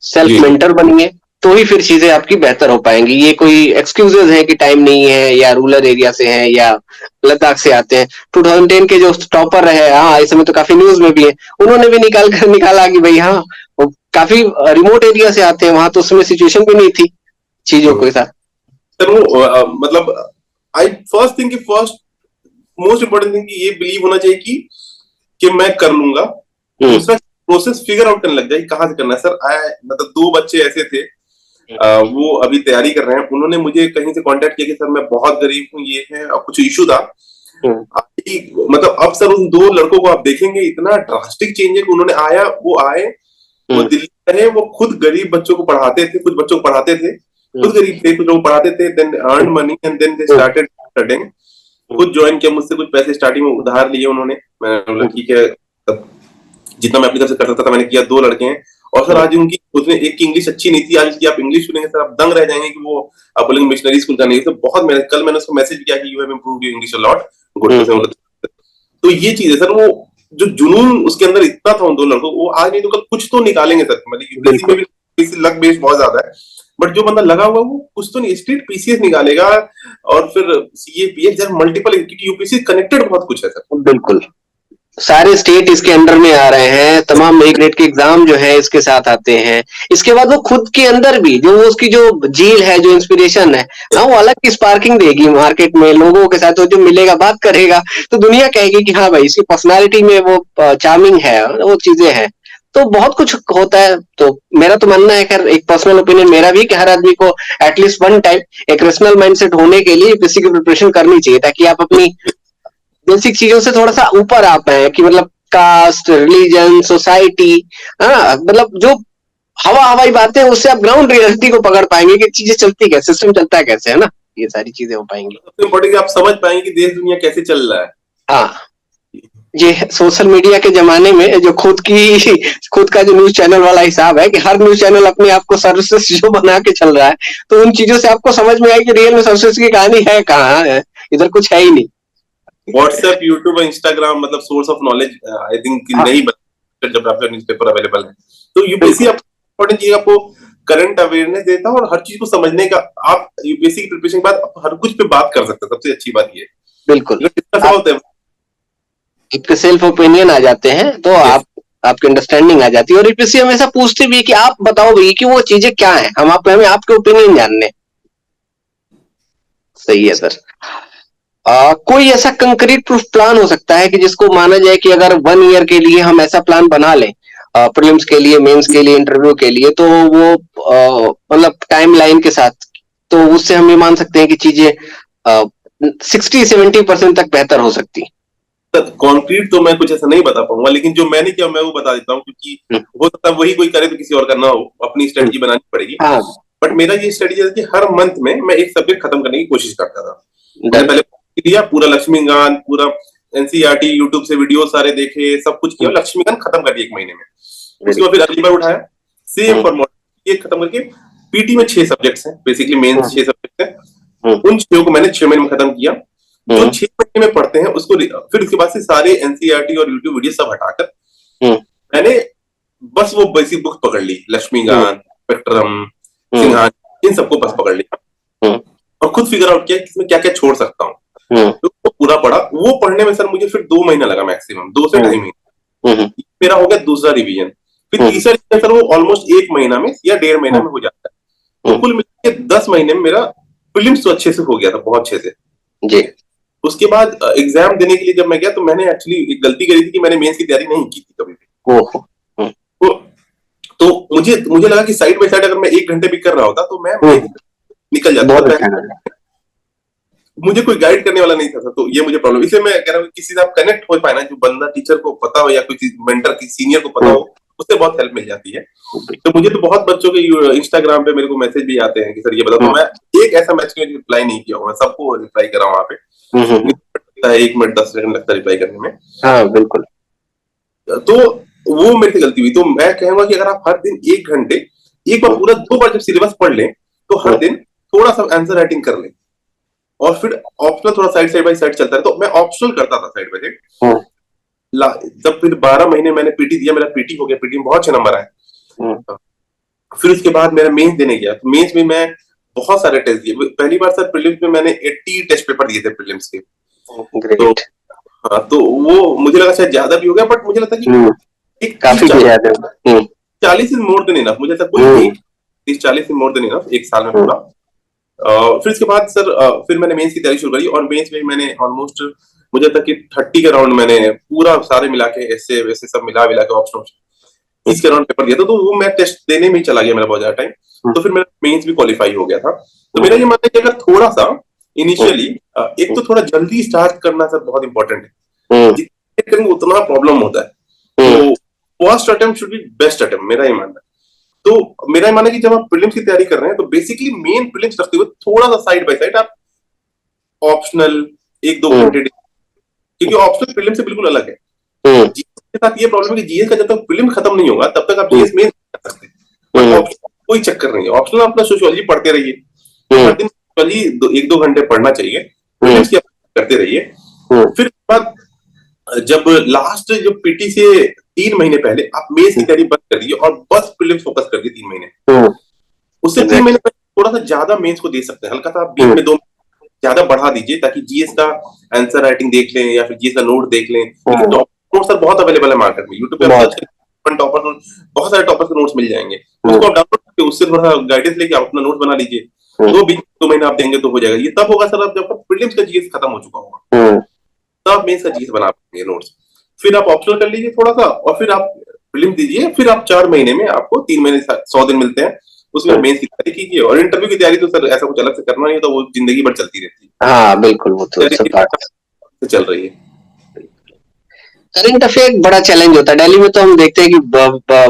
सेल्फ मेंटर बनिए, तो ही फिर चीजें आपकी बेहतर हो पाएंगी। ये कोई एक्सक्यूजेज है कि टाइम नहीं है, या रूरल एरिया से है, या लद्दाख से आते हैं। 2010 के जो टॉपर रहे, हाँ इस समय तो काफी न्यूज में भी है, उन्होंने भी निकाला कि भाई हाँ वो काफी रिमोट एरिया से आते हैं, वहां तो उसमें सिचुएशन भी नहीं थी चीजों के साथ। सर वो मतलब I first thing, first most important thing ये बिलीव होना चाहिए कि मैं कर लूंगा। दूसरा प्रोसेस फिगर आउट करने लग जाए कहाँ से करना है। सर मतलब 2 बच्चे ऐसे थे, वो अभी तैयारी कर रहे हैं, उन्होंने मुझे कहीं से कांटेक्ट किया कि सर मैं बहुत गरीब हूँ, ये है, और कुछ इशू था। मतलब अब सर उन 2 लड़कों को आप देखेंगे, इतना ड्रास्टिक चेंज है कि उन्होंने वो आए, वो दिल्ली रहे, वो खुद गरीब बच्चों को पढ़ाते थे, कुछ बच्चों को पढ़ाते थे, खुद गरीब थे, कुछ लोग पढ़ाते थे, then earn money and then they started studying. खुद ज्वाइन किया, मुझसे कुछ पैसे स्टार्टिंग में उधार लिए उन्होंने, मैंने ठीक है जितना मैं अपनी तरफ से कर सकता था मैंने किया। 2 लड़के हैं, और सर आज उनकी उसमें एक की इंग्लिश अच्छी नहीं थी, आज की आप इंग्लिश सुनेंगे सर आप दंग रह जाएंगे कि वो आप बोलेंगे मिशनरी स्कूल का नहीं। तो बहुत मैंने कल मैंने उसको मैसेज किया कि you have improved your English a lot, good. तो ये चीज है सर, वो जो जुनून उसके अंदर इतना था उन 2 लड़कों, वो आज नहीं तो कल कुछ तो निकालेंगे सर। मतलब यूपीएससी में भी लक बेस बहुत ज्यादा है, बट जो बंदा लगा हुआ वो कुछ तो नहीं, स्टेट पीसीएस निकालेगा, और फिर सीए पीएच मल्टीपल, क्योंकि यूपीएससी कनेक्टेड बहुत कुछ है सर। बिल्कुल, सारे स्टेट इसके अंडर में आ रहे हैं, तमाम ए ग्रेड के एग्जाम जो है इसके साथ आते हैं। इसके बाद वो खुद के अंदर भी जो उसकी जो झील है, जो इंस्पिरेशन है, हाँ वो अलग की स्पार्किंग देगी मार्केट में, लोगों के साथ वो जो मिलेगा, बात करेगा, तो दुनिया कहेगी कि हाँ भाई इसकी पर्सनालिटी में वो चार्मिंग है, वो चीजें हैं। तो बहुत कुछ होता है। तो मेरा तो मानना है, खैर एक पर्सनल ओपिनियन मेरा भी, कि हर आदमी को एटलीस्ट वन टाइम एक रेशनल माइंडसेट होने के लिए किसी की प्रिपरेशन करनी चाहिए, ताकि आप अपनी बेसिक चीजों से थोड़ा सा ऊपर आ पाए, कि मतलब कास्ट, रिलीजन, सोसाइटी, हाँ मतलब जो हवाई बातें, उससे आप ग्राउंड रियलिटी को पकड़ पाएंगे कि चीजें चलती कैसे, सिस्टम चलता है कैसे, है ना, ये सारी चीजें हो पाएंगी। सबसे इम्पोर्टेंट आप समझ पाएंगे कि देश दुनिया कैसे चल रहा है। हाँ, ये सोशल मीडिया के जमाने में जो खुद का जो न्यूज चैनल वाला हिसाब है, कि हर न्यूज चैनल अपने आप को सर्विसेज जो बना के चल रहा है, तो उन चीजों से आपको समझ में आए कि रियल में सर्विसेज की कहानी है कहाँ है, इधर कुछ है ही नहीं। व्हाट्सएप, यूट्यूब और इंस्टाग्राम मतलब source of knowledge I think नहीं बन, जब आपका न्यूज़पेपर अवेलेबल है। तो यूपीएससी इंपॉर्टेंट चीज आपको करंट अवेयरनेस देता है, और हर चीज को समझने का, आप यूपीएससी की प्रिपरेशन के बाद हर कुछ पे बात कर सकते हैं, सबसे अच्छी बात ये। बिल्कुल, आपके सेल्फ ओपिनियन आ जाते हैं, तो आपकी अंडरस्टैंडिंग आ जाती है। और यूपीएससी हमेशा पूछते भी है कि आप बताओ भैया कि वो चीजें क्या है, हमें आपके ओपिनियन जानने। सही है सर। कोई ऐसा कंक्रीट प्रूफ प्लान हो सकता है कि जिसको माना जाए कि अगर 1 ईयर के लिए हम ऐसा प्लान बना लें, प्रीलिम्स के लिए, मेंस के लिए, इंटरव्यू के लिए, तो वो मतलब टाइमलाइन के साथ, तो उससे हम ये मान सकते हैं कि चीजें 60-70% तक बेहतर हो सकती। कॉन्क्रीट तो मैं कुछ ऐसा नहीं बता पाऊंगा, लेकिन जो मैंने किया मैं वो बता देता हूँ, क्योंकि हो सकता है वही कोई करे तो किसी और का ना हो, अपनी स्ट्रेटजी बनानी पड़ेगी। हाँ, बट मेरा ये स्ट्रेटजी है कि हर मंथ में मैं एक सब्जेक्ट खत्म करने की कोशिश करता था। मैंने पहले किया पूरा लक्ष्मीकांत, पूरा एनसीईआरटी, यूट्यूब से वीडियो सारे देखे, सब कुछ किया, लक्ष्मीकांत खत्म कर दिया 1 महीने में। उसके बाद फिर अगली बार उठाया सेम फॉर्मूला, ये खत्म करके पीटी में 6 सब्जेक्ट्स हैं, बेसिकली मेंस 6 सब्जेक्ट हैं, उन 6 को मैंने 6 महीने में खत्म किया। जो 6 महीने में पढ़ते हैं उसको फिर उसके बाद से सारे एनसीईआरटी और यूट्यूब वीडियो सब हटाकर मैंने बस वो बेसिक बुक पकड़ ली, लक्ष्मीकांत, स्पेक्ट्रम, सिंहासन, इन सबको बस पकड़ लिया और खुद फिगर आउट किया कि इसमें क्या क्या छोड़ सकता हूँ। तो वो पूरा पढ़ा। वो पढ़ने में सर मुझे फिर 2 महीना लगा मैक्सिमम, 2 से 2.5 महीने मेरा हो गया दूसरा रिवीजन। फिर तीसरा रिवीजन सर वो ऑलमोस्ट 1 महीना में या 1.5 महीना में हो जाता है। तो कुल मिलाकर 10 महीने में मेरा प्रीलिम्स तो अच्छे से हो गया था, बहुत अच्छे से जी। उसके बाद एग्जाम देने के लिए जब मैं गया तो मैंने एक्चुअली एक गलती करी थी कि मैंने मेंस की तैयारी नहीं की थी कभी भी। तो मुझे लगा कि साइड बाय साइड अगर मैं 1 घंटे भी कर रहा होता तो मैं निकल जाता। मुझे कोई गाइड करने वाला नहीं था, तो ये मुझे प्रॉब्लम, इसलिए मैं कह रहा हूँ किसी से आप कनेक्ट हो पाए ना, जो बंदा टीचर को पता हो या कोई मेंटर की सीनियर को पता हो, उससे बहुत हेल्प मिल जाती है। तो मुझे तो बहुत बच्चों के इंस्टाग्राम पे मेरे को मैसेज भी आते हैं कि सर ये बताओ, तो मैं एक ऐसा मैच में रिप्लाई नहीं किया हूँ, मैं सबको रिप्लाई कर रहा हूँ वहाँ पे। 1 मिनट 10 सेकंड लगता है रिप्लाई करने में। हाँ बिल्कुल। तो वो मेरे से गलती हुई। तो मैं कहूंगा कि अगर आप हर दिन 1 घंटे, एक बार पूरा 2 बार जब सिलेबस पढ़ लें तो हर दिन थोड़ा सा आंसर राइटिंग कर लें और फिर ऑप्शनल थोड़ा साइड बाय साइड चलता है। तो मैं ऑप्शनल करता था साइड बाय साइड। जब फिर 12 महीने मैंने पीटी दिया, मेरा पीटी हो गया, पीटी में बहुत अच्छे नंबर आए। फिर उसके बाद मेरा मेंस देने गया, तो मेंस में मैं बहुत सारे टेस्ट दिए। पहली बार सर प्रीलिम्स में मैंने 80 टेस्ट पेपर दिए थे प्रीलिम्स के। तो हाँ, तो वो मुझे लगा शायद ज्यादा भी हो गया, बट मुझे लगता कि काफी ज्यादा 40 इज मोर देन इनफ। मुझे लगता है 30-40 इज मोर देन इनफ एक साल में पूरा। फिर इसके बाद सर फिर मैंने मेंस की तैयारी शुरू करी और मेंस में मैंने ऑलमोस्ट मुझे लगता कि 30 के राउंड मैंने पूरा सारे मिला के ऐसे वैसे सब मिला के ऑप्शन 30 के राउंड पेपर दिया था। तो वो मैं टेस्ट देने में ही चला गया मेरा बहुत ज्यादा टाइम। तो फिर मेरा मेंस भी क्वालिफाई हो गया था। तो मेरा ये मानना है कि अगर थोड़ा सा इनिशियली एक तो थोड़ा जल्दी स्टार्ट करना सर बहुत इंपॉर्टेंट है, जितना करेंगे उतना प्रॉब्लम होता है। तो first attempt should be best attempt, मेरा ये मानना है। तो मेरा ये मानना है कि जब आप प्रीलिम्स की तैयारी कर रहे हैं तो बेसिकली मेन प्रीलिम्स रखते हुए थोड़ा सा साइड बाय साइड आप ऑप्शनल 1-2 घंटे, क्योंकि ऑप्शनल प्रीलिम्स से बिल्कुल अलग है। जीएस के साथ ये प्रॉब्लम है कि जीएस का जब तक प्रीलिम खत्म नहीं होगा तब तक आप जीएस मेन कर सकते हैं। कोई चक्कर नहीं है, ऑप्शनल अपना सोशियोलॉजी पढ़ते रहिए, हर दिन सोशियोलॉजी 1-2 घंटे पढ़ना चाहिए, प्रीलिम्स की करते रहिए। फिर बाद जब लास्ट जो पीटी से 3 महीने पहले आप मेंस की तैयारी बंद कर दीजिए और बस प्रीलिम्स फोकस कर दिए 3 महीने। उससे 3 महीने पहले थोड़ा सा ज्यादा मेंस को दे सकते हैं, हल्का सा आप बीच में 2 ज्यादा बढ़ा दीजिए ताकि जीएस का आंसर राइटिंग देख लें या फिर जीएस का नोट देख लें। नोट सर बहुत अवेलेबल है मार्केट में, यूट्यूब पे टॉपर बहुत सारे टॉपर के नोट्स मिल जाएंगे, उसको आप डाउनलोड करके उससे थोड़ा गाइडेंस लेके आप अपना नोट बना लीजिए। तो बीच 2 महीने आप देंगे तो हो जाएगा। ये तब होगा सर आप जब प्रीलिम्स का जीएस खत्म हो चुका होगा, तब मेंस का जीएस बना पाएंगे नोट्स। फिर आप ऑप्शनल कर लीजिए थोड़ा सा और फिर आप प्रीलिम दीजिए। फिर आप 4 महीने में आपको 3 महीने 100 दिन मिलते हैं, उसमें मेंस की तैयारी कीजिए। और इंटरव्यू की तैयारी तो सर ऐसा कुछ अलग से करना नहीं होता, वो जिंदगी भर चलती रहती है। हाँ बिल्कुल, वो तो सब बात चल रही है। करंट अफेयर बड़ा चैलेंज होता है। दिल्ली में तो हम देखते हैं कि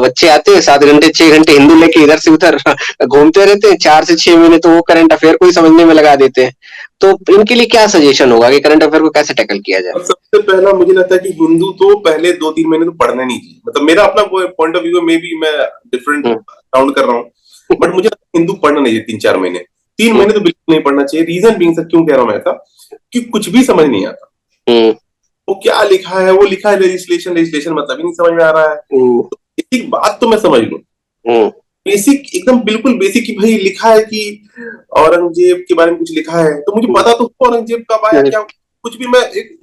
बच्चे आते हैं 7 घंटे 6 घंटे हिंदू लेके इधर से उधर घूमते रहते हैं, 4 से 6 महीने तो वो करंट अफेयर को ही समझने में लगा देते हैं। तो इनके लिए क्या सजेशन होगा कि करंट अफेयर को कैसे टैकल किया जाए? सबसे पहला मुझे लगता है कि हिंदू तो पहले 2-3 महीने तो पढ़ना नहीं चाहिए। मतलब मेरा अपना पॉइंट ऑफ व्यू में भी मैं डिफरेंट काउंट कर रहा हूँ, बट मुझे हिंदू पढ़ना नहीं चाहिए 3-4 महीने। 3 महीने तो बिल्कुल नहीं पढ़ना चाहिए। रीजन बीइंग सर क्यों कह रहा हूँ मैं ऐसा, कि कुछ भी समझ नहीं आता। वो क्या लिखा है, वो लिखा है लेजिस्लेशन मतलब ही नहीं समझ में आ रहा है। तो एक बात तो मैं समझ लूं, बेसिक एकदम बिल्कुल बेसिक कि भाई लिखा है कि औरंगजेब के बारे में कुछ लिखा है, तो मुझे पता तो औरंगजेब कब आया क्या, कुछ भी मैं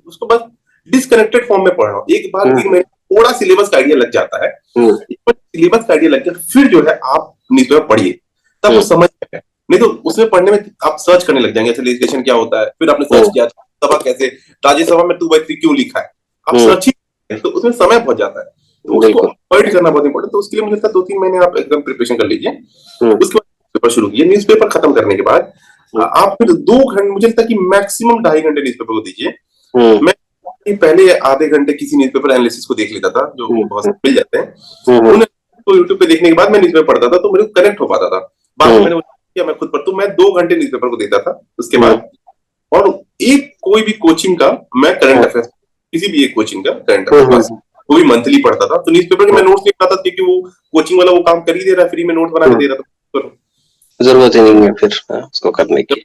उसको बस डिसकनेक्टेड फॉर्म में पढ़ रहा हूँ। एक बार 3 महीने थोड़ा सिलेबस का आइडिया लग जाता है, सिलेबस का आइडिया लग गया फिर जो है आप न्यूज़पेपर पढ़िए, तब वो समझ में। नहीं तो उसमें पढ़ने में आप सर्च करने लग जाएंगे, लेजिस्लेशन क्या होता है, फिर आपने सर्च किया सभा कैसे, राज्यसभा में 2/3 क्यों लिखा है, आप सर्च ही, तो उसमें समय बहुत जाता है। तो उसको अवॉइड करना बहुत इंपॉर्टेंट। तो उसके लिए मुझे लगता है 2-3 महीने आप एकदम प्रिपरेशन कर लीजिए। उसके बाद पेपर शुरू कीजिए। न्यूज़पेपर खत्म करने के बाद आप फिर 2 घंटे, मुझे लगता है कि मैक्सिमम 2.5 घंटे न्यूज़पेपर को दीजिए। मैं पहले आधे घंटे किसी न्यूज़पेपर एनालिसिस को देख लेता था, जो बहुत से मिल जाते हैं, उन्हें तो यूट्यूब पे देखने के बाद मैं न्यूज़पेपर पढ़ता था, तो मेरे को कनेक्ट हो पाता था। बाद में मैंने किया, मैं खुद पढ़ता हूं, मैं 2 घंटे न्यूज़पेपर को देता था उसके बाद, और एक कोई भी कोचिंग का मैं करंट अफेयर्स, किसी भी एक कोचिंग का करंट अफेयर्स वो भी मंथली पढ़ता था। तो न्यूज़पेपर के मैं नोट्स नहीं पढ़ता, क्योंकि वो कोचिंग वाला वो काम कर ही दे रहा है, फ्री में नोट बना के दे रहा था, जरूरत ही नहीं है फिर उसको करने की।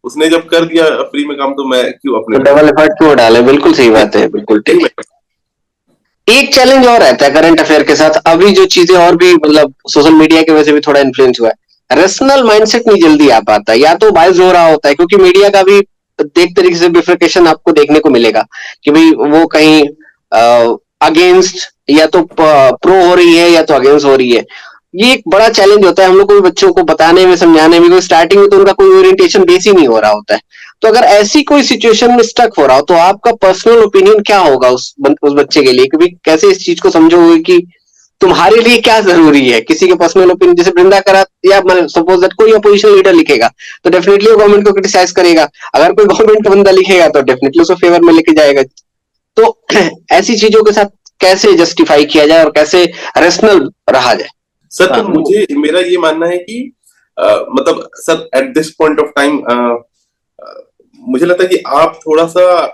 उसने जब कर दिया फ्री में काम, तो मैं क्यों अपने डबल एफर्ट क्यों डाले? बिल्कुल सही बात है, बिल्कुल ठीक। एक चैलेंज और रहता है करंट अफेयर के साथ, अभी जो चीजें और भी मतलब सोशल मीडिया की वजह से भी थोड़ा इन्फ्लुएंस हुआ है, रेशनल माइंडसेट नहीं जल्दी आ पाता, या तो बायस हो रहा होता है, क्योंकि मीडिया का भी एक तरीके से बिफरकेशन आपको देखने को मिलेगा कि भाई वो कहीं अगेंस्ट या तो प्रो हो रही है या तो अगेंस्ट हो रही है। ये एक बड़ा चैलेंज होता है हम लोग को भी, बच्चों को बताने में, समझाने में, स्टार्टिंग में तो उनका कोई ओरिएंटेशन बेस ही नहीं हो रहा होता है। तो अगर ऐसी कोई सिचुएशन में स्टक हो रहा हो, तो आपका पर्सनल ओपिनियन क्या होगा उस बच्चे के लिए, कि भाई कैसे इस चीज को समझोगे कि तुम्हारे लिए क्या जरूरी है? किसी के पर्सनल ओपिनियन, जैसे वृंदा करा, या सपोज दैट कोई अपोजिशन लीडर लिखेगा तो डेफिनेटली गवर्नमेंट को क्रिटिसाइज करेगा, अगर कोई गवर्नमेंट का बंदा लिखेगा तो डेफिनेटली उसको फेवर में लेके जाएगा। तो ऐसी चीजों के साथ कैसे जस्टिफाई किया जाए और कैसे रेशनल रहा जाए? सर, तो मुझे, मेरा ये मानना है कि मतलब sir, at this point of time मुझे लगता है कि आप थोड़ा सा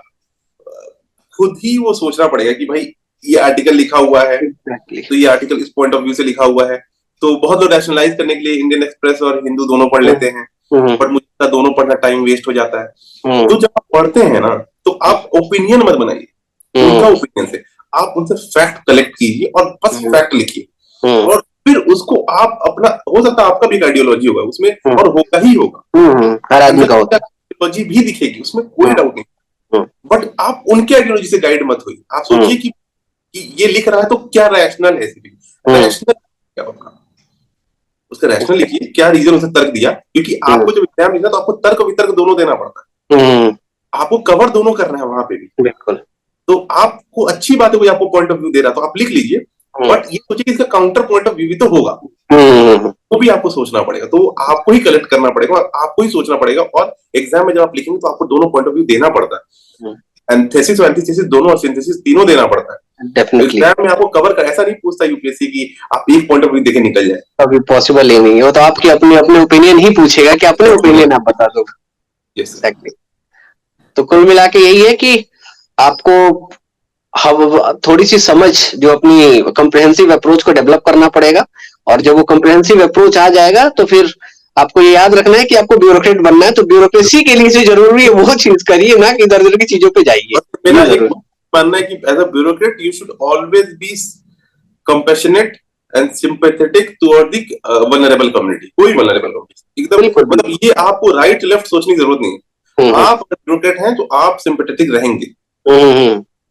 खुद ही वो सोचना पड़ेगा कि भाई ये आर्टिकल लिखा हुआ है, तो ये आर्टिकल इस पॉइंट ऑफ व्यू से लिखा हुआ है। तो बहुत लोग रैशनलाइज करने के लिए इंडियन एक्सप्रेस और हिंदू दोनों पढ़ लेते हैं, बट मुझे दोनों पढ़ना टाइम वेस्ट हो जाता है। तो जब आप पढ़ते हैं ना, तो आप ओपिनियन मत बनाइए उनका ओपिनियन से, आप उनसे फैक्ट कलेक्ट कीजिए और बस फैक्ट लिखिए, और फिर उसको आप अपना, हो सकता है आपका भी आइडियोलॉजी होगा उसमें, और होगा ही होगा, हर आदमी का होता है, आइडियोलॉजी भी दिखेगी उसमें, कोई डाउट नहीं, बट आप उनके आइडियोलॉजी से गाइड मत होइए। आप सोचिए कि ये लिख रहा है तो क्या रैशनल है, रैशनल क्या होगा, उसका रैशनल लिखिए, क्या रीजन उसे तर्क दिया, क्योंकि आपको जब एग्जाम लिखना तो आपको तर्क वितर्क दोनों देना पड़ता है, आपको कवर दोनों करना है वहां पे भी, बिल्कुल। तो आपको अच्छी बात है, कोई आपको पॉइंट ऑफ व्यू दे रहा तो आप लिख लीजिए, बट ये सोचिए इसका काउंटर पॉइंट ऑफ व्यू भी तो होगा, वो भी आपको सोचना पड़ेगा, तो आपको ही कलेक्ट करना पड़ेगा और आपको ही सोचना पड़ेगा, और एग्जाम में जब आप लिखेंगे तो आपको दोनों पॉइंट ऑफ व्यू देना पड़ता है, एंथेसिस और एंटीथेसिस दोनों और सिंथेसिस तीनों देना पड़ता है। डेफिनेटली एग्जाम में आपको कवर कर, ऐसा नहीं पूछता यूपीएससी की आप एक पॉइंट ऑफ व्यू देके निकल जाए, अभी पॉसिबल ही नहीं है, वो तो आपकी अपने ओपिनियन ही पूछेगा कि अपने ओपिनियन आप बता दो। एग्जैक्टली। तो कुल मिला के यही है कि आपको थोड़ी सी समझ, जो अपनी कॉम्प्रिहेंसिव अप्रोच को डेवलप करना पड़ेगा, और जब वो कॉम्प्रिहेंसिव अप्रोच आ जाएगा तो फिर आपको ये याद रखना है कि आपको ब्यूरोक्रेट बनना है, तो ब्यूरोक्रेसी के लिए जो जरूरी है वो चीज करिए, ना कि इधर उधर की चीजों पे जाइए। मेरा एक मानना है कि as a bureaucrat you should always be compassionate and sympathetic toward the vulnerable community, कोई वल्नरेबल कम्युनिटी एकदम, मतलब ये आपको राइट लेफ्ट सोचने की जरूरत नहीं है, आप ब्यूरोक्रेट हैं तो आप सिंपैथेटिक रहेंगे,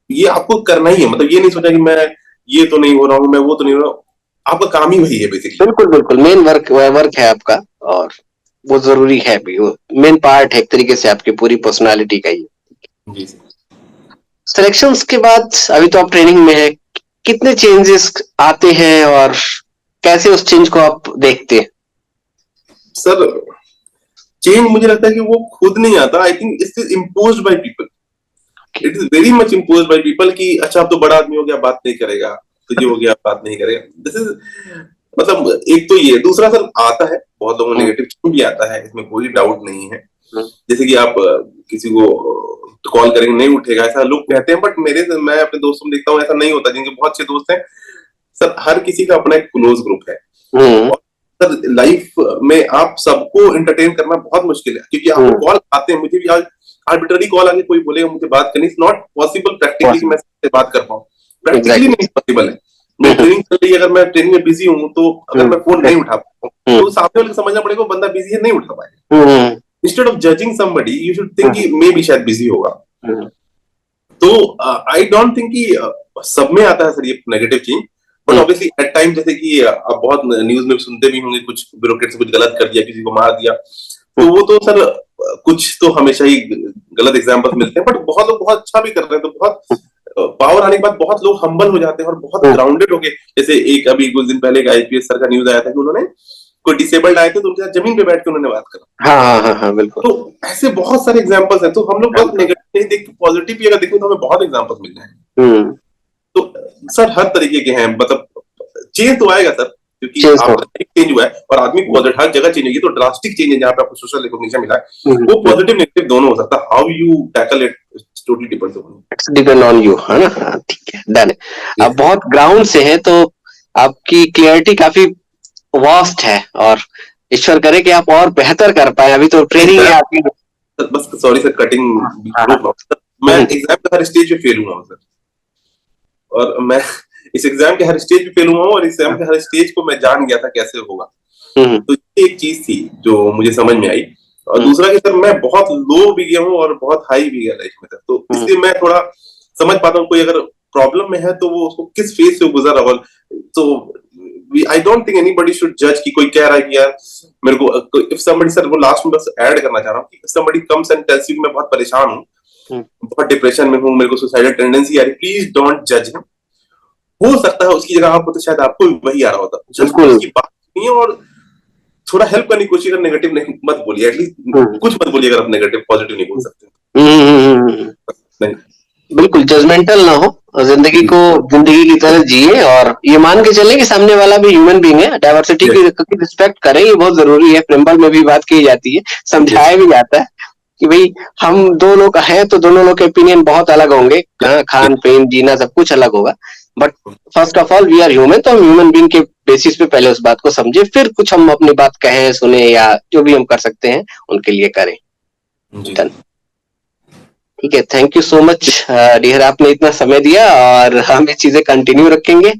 ये आपको करना ही है, मतलब ये नहीं सोचा कि मैं ये तो नहीं हो रहा हूँ, मैं वो तो नहीं हो रहा हूँ, आपका काम ही वही है बेसिकली। बिल्कुल बिल्कुल, मेन वर्क है आपका, और वो जरूरी है भी, वो मेन पार्ट है एक तरीके से आपकी पूरी पर्सनालिटी का ही। जी। सिलेक्शंस के बाद अभी तो आप ट्रेनिंग में है, कितने चेंजेस आते हैं और कैसे उस चेंज को आप देखते हैं? सर, चेंज मुझे लगता है कि वो खुद नहीं आता, I think it is imposed by people, it is very much imposed by people कि अच्छा अब तो बड़ा आदमी हो गया, बात नहीं करेगा, तो ये हो गया, बात नहीं करेगा, दिस इज, मतलब एक तो ये, दूसरा सर आता है बहुत लोगों को नेगेटिव भी आता है, इसमें कोई डाउट नहीं है, जैसे कि आप किसी को कॉल करेंगे नहीं उठेगा, ऐसा लोग कहते हैं, बट मैं अपने दोस्तों में देखता हूँ ऐसा नहीं होता, जिनके बहुत अच्छे दोस्त हैं सर, हर किसी का अपना एक क्लोज ग्रुप है, और सर लाइफ में आप सबको एंटरटेन करना बहुत मुश्किल है, क्योंकि आपको कॉल आते हैं, मुझे भी आज आर्बिट्ररी कॉल आके कोई बोलेगा मुझे बात करनी, इट्स नॉट पॉसिबल प्रैक्टिकली कि मैं सबसे बात कर पाऊं, प्रैक्टिकली नहीं पॉसिबल है, मैं ट्रेनिंग कर रही, अगर मैं ट्रेनिंग में बिजी हूँ तो अगर मैं फोन नहीं उठा पाऊँ तो सामने वाले को समझना पड़ेगा बंदा बिजी है, नहीं उठा पाएगा, instead of judging somebody you should think कि मे बी शायद बिजी होगा, तो आई डोंट थिंक कि सब में आता है सर ये negative change, but obviously at time, जैसे कि आप बहुत न्यूज में सुनते भी होंगे, कुछ ब्यूरोक्रेट से कुछ गलत कर दिया, किसी को मार दिया, तो वो तो सर कुछ तो हमेशा ही गलत एग्जाम्पल मिलते हैं, बट बहुत लोग बहुत अच्छा भी कर रहे हैं, तो बहुत पावर आने के बाद बहुत लोग हम्बल हो जाते हैं और बहुत ग्राउंडेड हो गए, जैसे एक अभी कुछ दिन पहले एक आईपीएस सर का न्यूज आया था कि उन्होंने कोई डिसेबल्ड आए थे तो उनके साथ जमीन पे बैठ के उन्होंने बात करा। हाँ बिल्कुल। तो ऐसे बहुत सारे एग्जांपल्स हैं। तो हम लोग बस नेगेटिव नहीं देख के पॉजिटिव भी अगर देखें तो हमें बहुत एग्जांपल्स मिल जाएंगे। तो सर हर तरीके के हैं, मतलब चेंज तो आएगा सर, क्योंकि आपका चेंज हुआ है और आदमी पॉजिटिव हर जगह चेंज होगी। तो ड्रास्टिक चेंज है जहाँ पे आपको सोशल रिकॉग्निशन मिला है, वो पॉजिटिव नेगेटिव दोनों हो सकता है। How you tackle it totally depend on you, है ना। हाँ ठीक है, डन है। अब बहुत ग्राउंड से है तो आपकी क्लियरिटी काफी वास्ट है और ईश्वर करे कि आप और बेहतर कर पाए। अभी तो ट्रेनिंग है आपकी। बस सॉरी सर, कटिंग मैं एग्जाम के हर स्टेज पे फेल हुआ हूँ सर, और मैं इस एग्जाम के हर स्टेज पे फेल हुआ हूँ और इस एग्जाम के हर स्टेज को मैं जान गया था कैसे होगा। तो ये एक चीज थी जो मुझे समझ में आई। और दूसरा कि सर मैं बहुत लो भी गया हूँ और बहुत हाई भी गया लाइफ में सर, तो इसलिए मैं थोड़ा समझ पाता हूँ कोई अगर प्रॉब्लम में है तो वो उसको किस फेज से गुजर रहा है। तो I don't think anybody should जज कि कोई कह रहा है कि यार मेरे को, इफ समबडी, सर वो लास्ट में बस ऐड करना चाह रहा हूँ कि if somebody comes and tells you मैं बहुत परेशान हूँ, बहुत डिप्रेशन में हूँ, मेरे को सुसाइडल टेंडेंसी आ रही, प्लीज डोंट जज हिम। हो सकता है उसकी जगह आप होते शायद आपको भी वही आ रहा होता, उसकी बात नहीं। और थोड़ा हेल्प करने की कोशिश कर, नेगेटिव नहीं मत बोलिए, एटलीस्ट कुछ मत बोलिए अगर आप नेगेटिव पॉजिटिव नहीं बोल सकते। बिल्कुल जजमेंटल ना हो, जिंदगी को जिंदगी की तरह जिए और ये मान के चले कि सामने वाला भी ह्यूमन बीइंग है। डाइवर्सिटी की रिस्पेक्ट करें, ये बहुत जरूरी है। प्रेमबल में भी बात की जाती है, समझाया भी जाता है कि भाई हम दो लोग हैं तो दोनों लोग के ओपिनियन बहुत अलग होंगे, खान पीन जीना सब कुछ अलग होगा, but first of all we are human. तो हम ह्यूमन बीइंग के बेसिस पे पहले उस बात को समझे, फिर कुछ हम अपनी बात कहें, सुने या जो भी हम कर सकते हैं उनके लिए करें। ठीक है, thank you so much dear, आपने इतना समय दिया और हम ये चीजें कंटिन्यू रखेंगे।